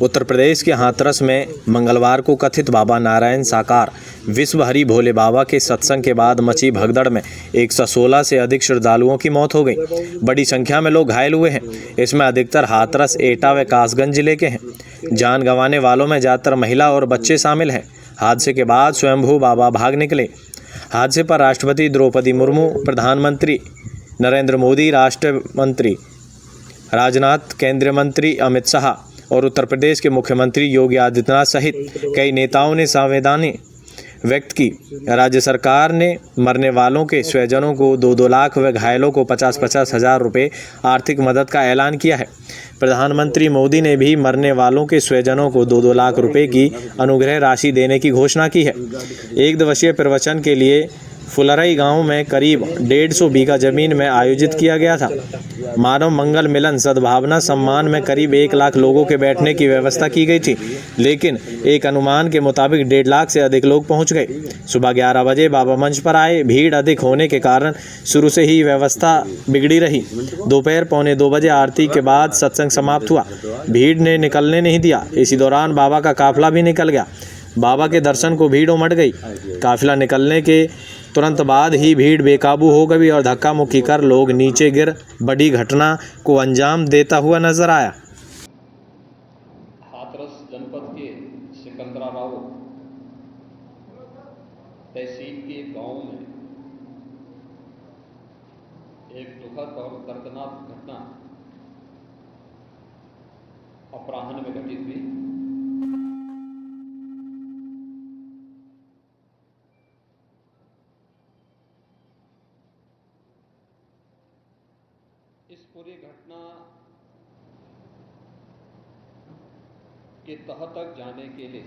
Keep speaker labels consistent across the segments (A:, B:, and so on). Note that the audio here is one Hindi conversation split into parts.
A: उत्तर प्रदेश के हाथरस में मंगलवार को कथित बाबा नारायण साकार विश्व हरि भोले बाबा के सत्संग के बाद मची भगदड़ में 116 से अधिक श्रद्धालुओं की मौत हो गई। बड़ी संख्या में लोग घायल हुए हैं। इसमें अधिकतर हाथरस, एटा व कासगंज जिले के हैं। जान गंवाने वालों में ज़्यादातर महिला और बच्चे शामिल हैं। हादसे के बाद स्वयंभू बाबा भाग निकले। हादसे पर राष्ट्रपति द्रौपदी मुर्मू, प्रधानमंत्री नरेंद्र मोदी, राष्ट्र मंत्री राजनाथ, केंद्रीय मंत्री अमित शाह और उत्तर प्रदेश के मुख्यमंत्री योगी आदित्यनाथ सहित कई नेताओं ने संवेदना व्यक्त की। राज्य सरकार ने मरने वालों के स्वजनों को 2-2 लाख व घायलों को 50-50 हज़ार रुपये आर्थिक मदद का ऐलान किया है। प्रधानमंत्री मोदी ने भी मरने वालों के स्वजनों को 2-2 लाख रुपये की अनुग्रह राशि देने की घोषणा की है। एक दिवसीय प्रवचन के लिए फुलरई गांव में करीब 150 बीघा जमीन में आयोजित किया गया था। मानव मंगल मिलन सद्भावना सम्मान में करीब 1 लाख लोगों के बैठने की व्यवस्था की गई थी, लेकिन एक अनुमान के मुताबिक 1.5 लाख से अधिक लोग पहुंच गए। सुबह 11 बजे बाबा मंच पर आए। भीड़ अधिक होने के कारण शुरू से ही व्यवस्था बिगड़ी रही। दोपहर 1:45 बजे आरती के बाद सत्संग समाप्त हुआ। भीड़ ने निकलने नहीं दिया। इसी दौरान बाबा का काफिला भी निकल गया। बाबा के दर्शन को भीड़ उमड़ गई। काफिला निकलने के तुरंत बाद ही भीड़ बेकाबू हो गई और धक्का मुक्की कर लोग नीचे गिर बड़ी घटना को अंजाम देता हुआ नजर आया।
B: हाथरस जनपद के सिकंदराबाद तहसील के गांव में एक दुखद और दर्दनाक घटना अपराह्न में घटित हुई। इस पूरी घटना के तह तक जाने के लिए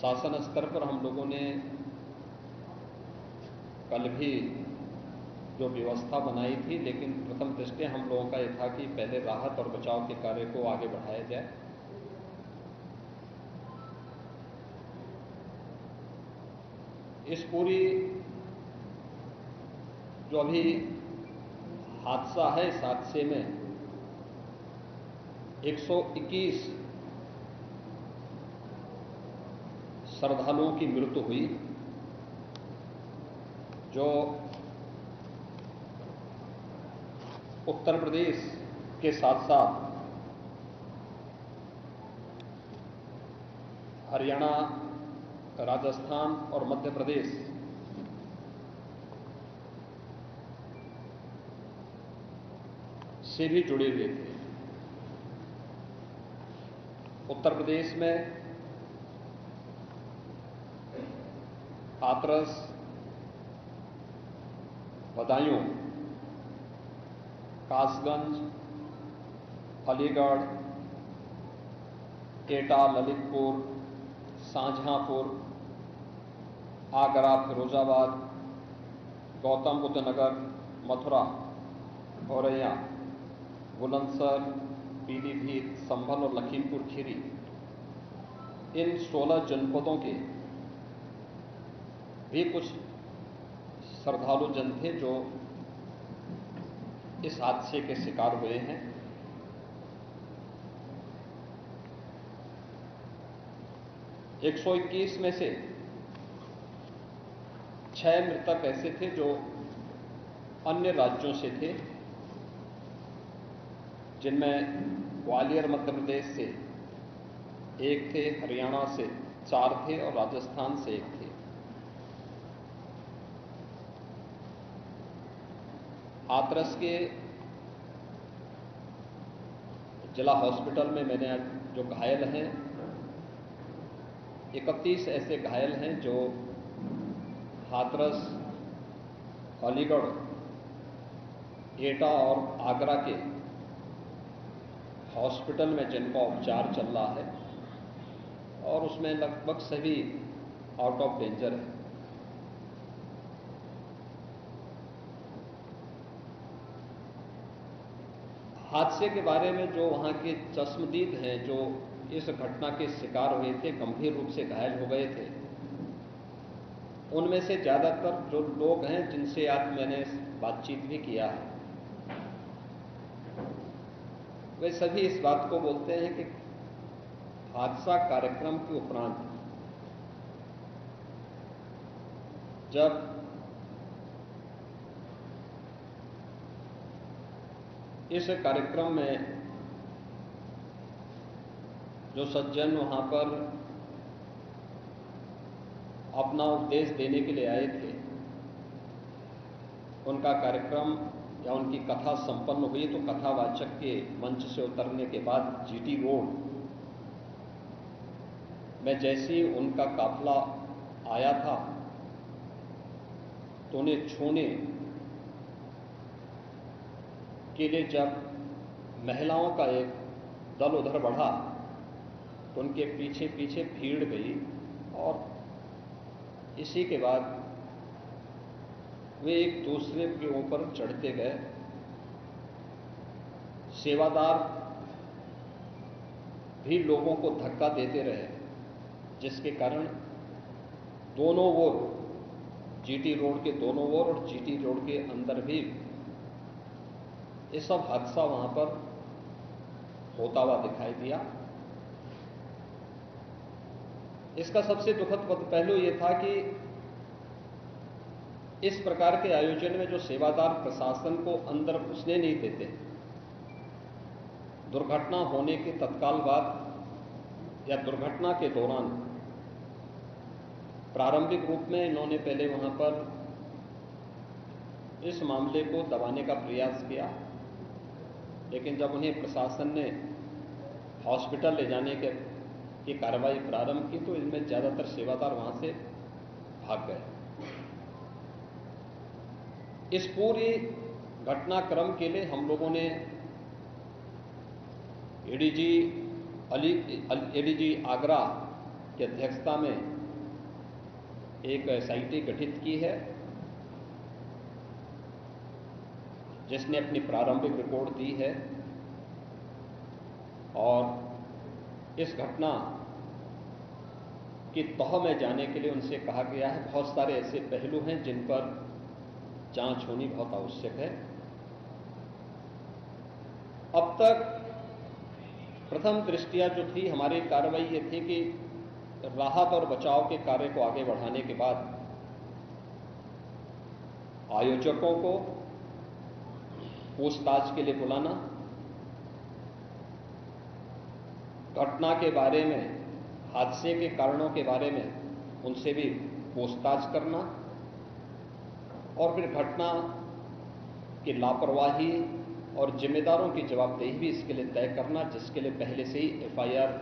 B: शासन स्तर पर हम लोगों ने कल भी जो व्यवस्था बनाई थी, लेकिन प्रथम दृष्टया हम लोगों का यह था कि पहले राहत और बचाव के कार्य को आगे बढ़ाया जाए। इस पूरी जो अभी हादसा है, इस हादसे में 121 श्रद्धालुओं की मृत्यु हुई, जो उत्तर प्रदेश के साथ साथ हरियाणा, राजस्थान और मध्य प्रदेश से भी जुड़े हुए थे। उत्तर प्रदेश में हाथरस, बदायूं, कासगंज, अलीगढ़, एटा, ललितपुर, शाहजहांपुर, आगरा, फिरोजाबाद, गौतम बुद्ध नगर, मथुरा, औरैया, बुलंदशहर, पीलीभीत, संभल और लखीमपुर खीरी, इन 16 जनपदों के भी कुछ श्रद्धालु जन थे जो इस हादसे के शिकार हुए हैं। एक 121 में से 6 मृतक ऐसे थे जो अन्य राज्यों से थे, जिनमें ग्वालियर मध्य प्रदेश से 1 थे, हरियाणा से 4 थे और राजस्थान से 1 थे। हाथरस के जिला हॉस्पिटल में मैंने जो घायल हैं, 31 ऐसे घायल हैं जो हाथरस, अलीगढ़, एटा और आगरा के हॉस्पिटल में जिनका उपचार चल रहा है, और उसमें लगभग सभी आउट ऑफ डेंजर है। हादसे के बारे में जो वहाँ के चश्मदीद हैं, जो इस घटना के शिकार हुए थे, गंभीर रूप से घायल हो गए थे, उनमें से ज़्यादातर जो लोग हैं जिनसे आज मैंने बातचीत भी किया है, वे सभी इस बात को बोलते हैं कि हादसा कार्यक्रम के उपरांत जब इस कार्यक्रम में जो सज्जन वहां पर अपना उपदेश देने के लिए आए थे, उनका कार्यक्रम या उनकी कथा संपन्न हुई तो कथावाचक के मंच से उतरने के बाद जीटी रोड में जैसे ही उनका काफिला आया था तो उन्हें छूने के लिए जब महिलाओं का एक दल उधर बढ़ा तो उनके पीछे पीछे भीड़ गई और इसी के बाद वे एक दूसरे के ऊपर चढ़ते गए। सेवादार भी लोगों को धक्का देते रहे, जिसके कारण दोनों ओर, जीटी रोड के दोनों ओर और जीटी रोड के अंदर भी ये सब हादसा वहां पर होता हुआ दिखाई दिया। इसका सबसे दुखद पहलू यह था कि इस प्रकार के आयोजन में जो सेवादार प्रशासन को अंदर घुसने नहीं देते, दुर्घटना होने के तत्काल बाद या दुर्घटना के दौरान प्रारंभिक रूप में इन्होंने पहले वहां पर इस मामले को दबाने का प्रयास किया, लेकिन जब उन्हें प्रशासन ने हॉस्पिटल ले जाने की कार्रवाई प्रारंभ की तो इनमें ज्यादातर सेवादार वहां से भाग गए। इस पूरी घटनाक्रम के लिए हम लोगों ने एडीजी आगरा की अध्यक्षता में एक एसआईटी गठित की है, जिसने अपनी प्रारंभिक रिपोर्ट दी है और इस घटना की तह में जाने के लिए उनसे कहा गया है। बहुत सारे ऐसे पहलू हैं जिन पर जांच होनी बहुत आवश्यक है। अब तक प्रथम दृष्टया जो थी हमारी कार्रवाई ये थी कि राहत और बचाव के कार्य को आगे बढ़ाने के बाद आयोजकों को पूछताछ के लिए बुलाना, घटना के बारे में, हादसे के कारणों के बारे में उनसे भी पूछताछ करना और फिर घटना की लापरवाही और जिम्मेदारों की जवाबदेही भी इसके लिए तय करना, जिसके लिए पहले से ही एफआईआर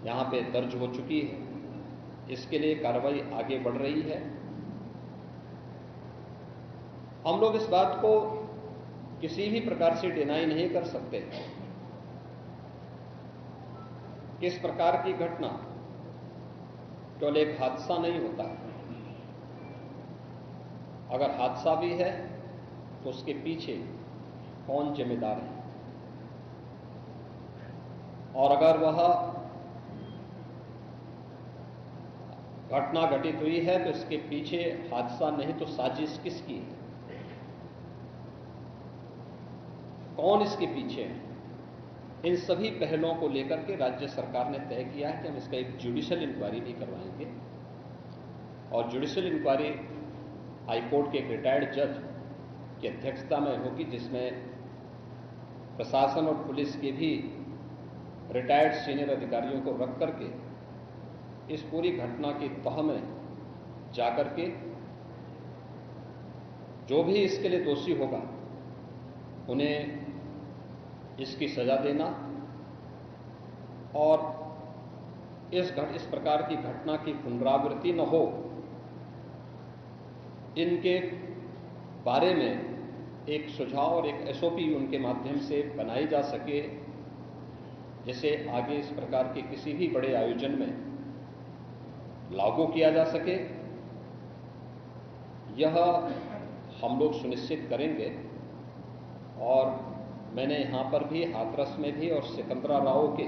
B: यहां पे दर्ज हो चुकी है। इसके लिए कार्रवाई आगे बढ़ रही है। हम लोग इस बात को किसी भी प्रकार से डिनाई नहीं कर सकते कि इस प्रकार की घटना केवल एक हादसा नहीं होता है। अगर हादसा भी है तो उसके पीछे कौन जिम्मेदार है, और अगर वह घटना घटित हुई है तो इसके पीछे हादसा नहीं तो साजिश किसकी है, कौन इसके पीछे है। इन सभी पहलुओं को लेकर के राज्य सरकार ने तय किया है कि हम इसका एक जुडिशियल इंक्वायरी भी करवाएंगे और जुडिशियल इंक्वायरी हाईकोर्ट के एक रिटायर्ड जज की अध्यक्षता में होगी, जिसमें प्रशासन और पुलिस के भी रिटायर्ड सीनियर अधिकारियों को रख करके इस पूरी घटना की तह में जाकर के जो भी इसके लिए दोषी होगा उन्हें इसकी सजा देना और इस प्रकार की घटना की पुनरावृत्ति न हो, इनके बारे में एक सुझाव और एक एसओपी उनके माध्यम से बनाई जा सके, जिसे आगे इस प्रकार के किसी भी बड़े आयोजन में लागू किया जा सके। यह हम लोग सुनिश्चित करेंगे। और मैंने यहां पर भी हाथरस में भी और सिकंदराराव के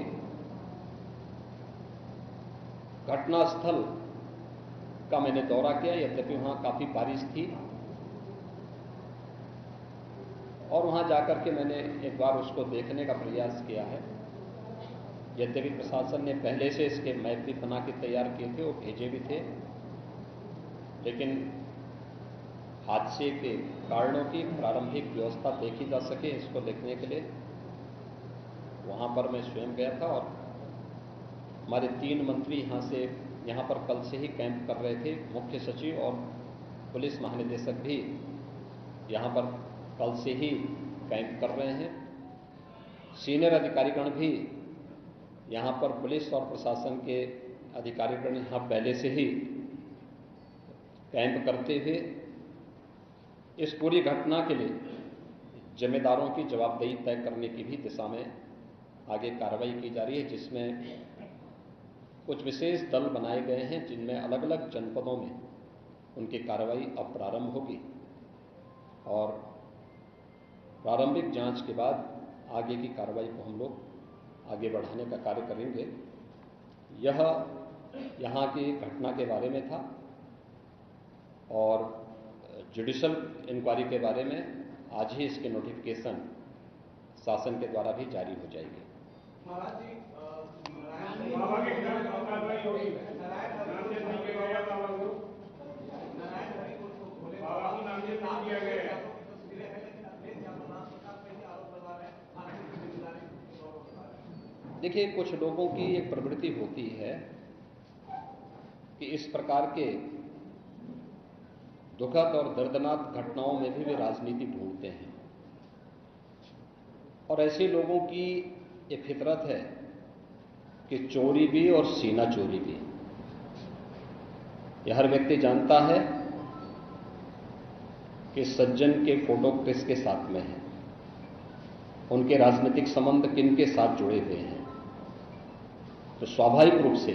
B: घटनास्थल का मैंने दौरा किया, यद्यपि वहां काफी बारिश थी और वहाँ जाकर के मैंने एक बार उसको देखने का प्रयास किया है। यद्यपि प्रशासन ने पहले से इसके मैप भी बना के तैयार किए थे, वो भेजे भी थे, लेकिन हादसे के कारणों की प्रारंभिक व्यवस्था देखी जा सके इसको देखने के लिए वहाँ पर मैं स्वयं गया था। और हमारे 3 मंत्री यहाँ पर कल से ही कैंप कर रहे थे। मुख्य सचिव और पुलिस महानिदेशक भी यहाँ पर कल से ही कैंप कर रहे हैं। सीनियर अधिकारीगण भी यहाँ पर पुलिस और प्रशासन के अधिकारीगण यहाँ पहले से ही कैंप करते हुए इस पूरी घटना के लिए जिम्मेदारों की जवाबदेही तय करने की भी दिशा में आगे कार्रवाई की जा रही है, जिसमें कुछ विशेष दल बनाए गए हैं जिनमें अलग अलग जनपदों में उनकी कार्रवाई अब प्रारंभ होगी और प्रारंभिक जांच के बाद आगे की कार्रवाई को हम लोग आगे बढ़ाने का कार्य करेंगे। यह यहाँ की घटना के बारे में था और जुडिशल इंक्वायरी के बारे में आज ही इसके नोटिफिकेशन शासन के द्वारा भी जारी हो जाएगी।
C: महाराज जी, बाबा के खिलाफ कार्रवाई होगी। बाबा को नामजद नहीं किया गया है।
B: देखिए, कुछ लोगों की एक प्रवृत्ति होती है कि इस प्रकार के दुखद और दर्दनाक घटनाओं में भी वे राजनीति ढूंढते हैं और ऐसे लोगों की एक फितरत है कि चोरी भी और सीना चोरी भी। यह हर व्यक्ति जानता है कि सज्जन के फोटो किसके साथ में है, उनके राजनीतिक संबंध किन के साथ जुड़े हुए हैं। तो स्वाभाविक रूप से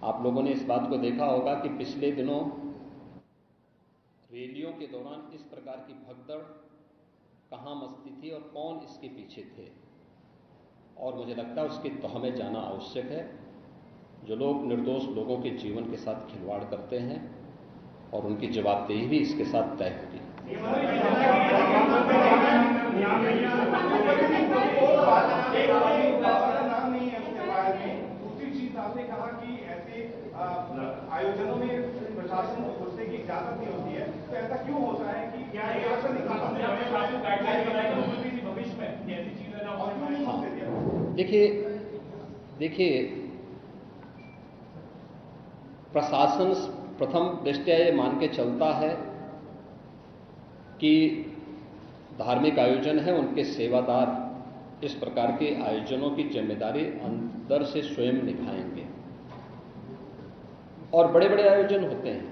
B: आप लोगों ने इस बात को देखा होगा कि पिछले दिनों रैलियों के दौरान इस प्रकार की भगदड़ कहाँ मचती थी और कौन इसके पीछे थे, और मुझे लगता है उसकी तह में जाना आवश्यक है। जो लोग निर्दोष लोगों के जीवन के साथ खिलवाड़ करते हैं और उनकी जवाबदेही भी इसके साथ तय होगी।
C: दूसरी चीज आपने कहा कि ऐसे आयोजनों में प्रशासन को घुसने की इजाजत नहीं होती है, तो ऐसा क्यों होता है कि क्या भविष्य में ऐसी चीजें ना हो?
B: देखिए, प्रशासन प्रथम दृष्टया ये मान के चलता है कि धार्मिक आयोजन है, उनके सेवादार इस प्रकार के आयोजनों की जिम्मेदारी अंदर से स्वयं निभाएंगे। और बड़े बड़े आयोजन होते हैं,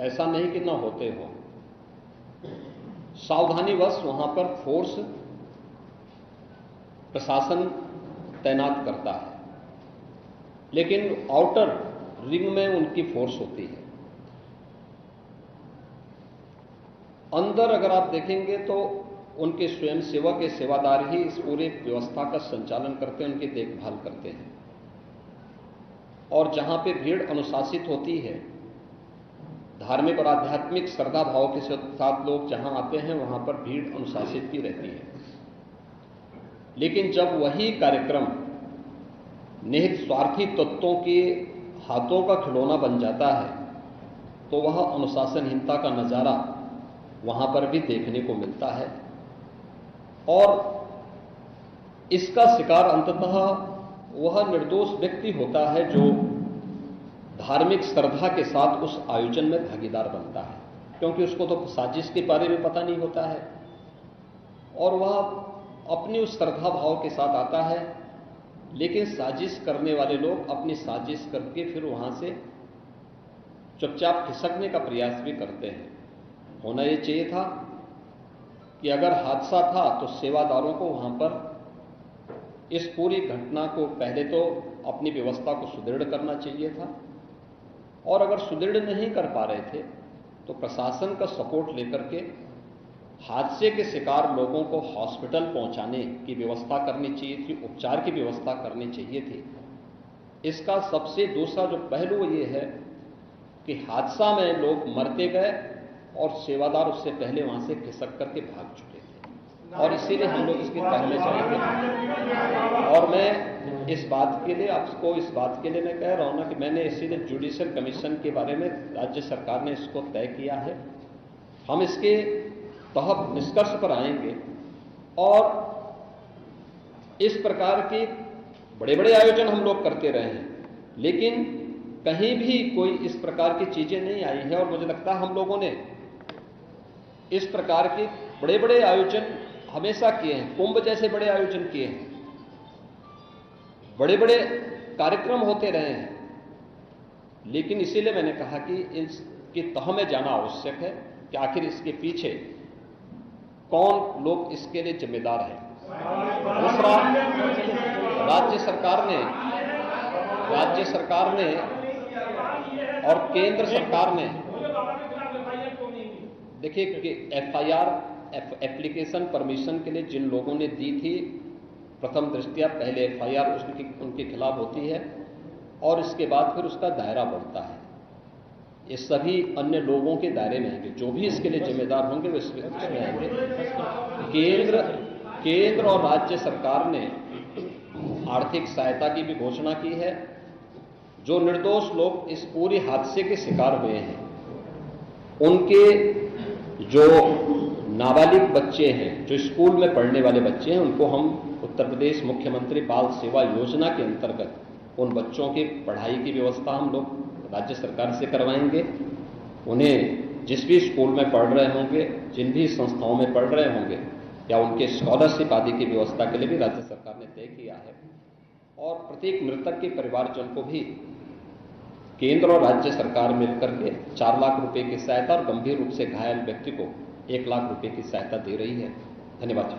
B: ऐसा नहीं कि ना होते हो। सावधानीवश वहां पर फोर्स प्रशासन तैनात करता है, लेकिन आउटर रिंग में उनकी फोर्स होती है। अंदर अगर आप देखेंगे तो उनके स्वयंसेवक के सेवादार ही इस पूरे व्यवस्था का संचालन करते हैं, उनकी देखभाल करते हैं। और जहां पे भीड़ अनुशासित होती है, धार्मिक और आध्यात्मिक श्रद्धा भाव के साथ लोग जहां आते हैं वहां पर भीड़ अनुशासित ही रहती है। लेकिन जब वही कार्यक्रम निहित स्वार्थी तत्वों के हाथों का खिलौना बन जाता है तो वह अनुशासनहीनता का नजारा वहां पर भी देखने को मिलता है और इसका शिकार अंततः वह निर्दोष व्यक्ति होता है जो धार्मिक श्रद्धा के साथ उस आयोजन में भागीदार बनता है, क्योंकि उसको तो साजिश के बारे में पता नहीं होता है और वह अपनी उस श्रद्धा भाव के साथ आता है। लेकिन साजिश करने वाले लोग अपनी साजिश करके फिर वहां से चुपचाप खिसकने का प्रयास भी करते हैं। होना यह चाहिए था कि अगर हादसा था तो सेवादारों को वहां पर इस पूरी घटना को पहले तो अपनी व्यवस्था को सुदृढ़ करना चाहिए था, और अगर सुदृढ़ नहीं कर पा रहे थे तो प्रशासन का सपोर्ट लेकर के हादसे के शिकार लोगों को हॉस्पिटल पहुंचाने की व्यवस्था करनी चाहिए थी, उपचार की व्यवस्था करनी चाहिए थी। इसका सबसे दूसरा जो पहलू ये है कि हादसा में लोग मरते गए और सेवादार उससे पहले वहां से खिसक करके भाग चुके थे, और इसीलिए हम लोग इसकी तह में चलेंगे। और मैं इस बात के लिए आपको इस बात के लिए मैं कह रहा हूं ना कि मैंने इसीलिए जुडिशियल कमीशन के बारे में राज्य सरकार ने इसको तय किया है। हम इसके तहत निष्कर्ष पर आएंगे और इस प्रकार के बड़े बड़े आयोजन हम लोग करते रहे हैं, लेकिन कहीं भी कोई इस प्रकार की चीजें नहीं आई है। और मुझे लगता है हम लोगों ने इस प्रकार के बड़े बड़े आयोजन हमेशा किए हैं, कुंभ जैसे बड़े आयोजन किए हैं, बड़े बड़े कार्यक्रम होते रहे हैं, लेकिन इसीलिए मैंने कहा कि इसकी तह में जाना आवश्यक है कि आखिर इसके पीछे कौन लोग इसके लिए जिम्मेदार हैं। दूसरा, राज्य सरकार ने और केंद्र सरकार ने, देखिए कि एफआईआर एप्लीकेशन परमिशन के लिए जिन लोगों ने दी थी, प्रथम दृष्टया पहले एफआईआर उनके खिलाफ होती है और इसके बाद फिर उसका दायरा बढ़ता है। ये सभी अन्य लोगों के दायरे में आएंगे, जो भी इसके लिए जिम्मेदार होंगे वो इसमें आएंगे। केंद्र और राज्य सरकार ने आर्थिक सहायता की भी घोषणा की है। जो निर्दोष लोग इस पूरे हादसे के शिकार हुए हैं, उनके जो नाबालिग बच्चे हैं, जो स्कूल में पढ़ने वाले बच्चे हैं, उनको हम उत्तर प्रदेश मुख्यमंत्री बाल सेवा योजना के अंतर्गत उन बच्चों की पढ़ाई की व्यवस्था हम लोग राज्य सरकार से करवाएंगे। उन्हें जिस भी स्कूल में पढ़ रहे होंगे, जिन भी संस्थाओं में पढ़ रहे होंगे, या उनके स्कॉलरशिप आदि की व्यवस्था के लिए भी राज्य सरकार ने तय किया है। और प्रत्येक मृतक के परिवारजन को भी केंद्र और राज्य सरकार मिलकर के 4 लाख रुपए की सहायता और गंभीर रूप से घायल व्यक्ति को 1 लाख रुपए की सहायता दे रही है। धन्यवाद।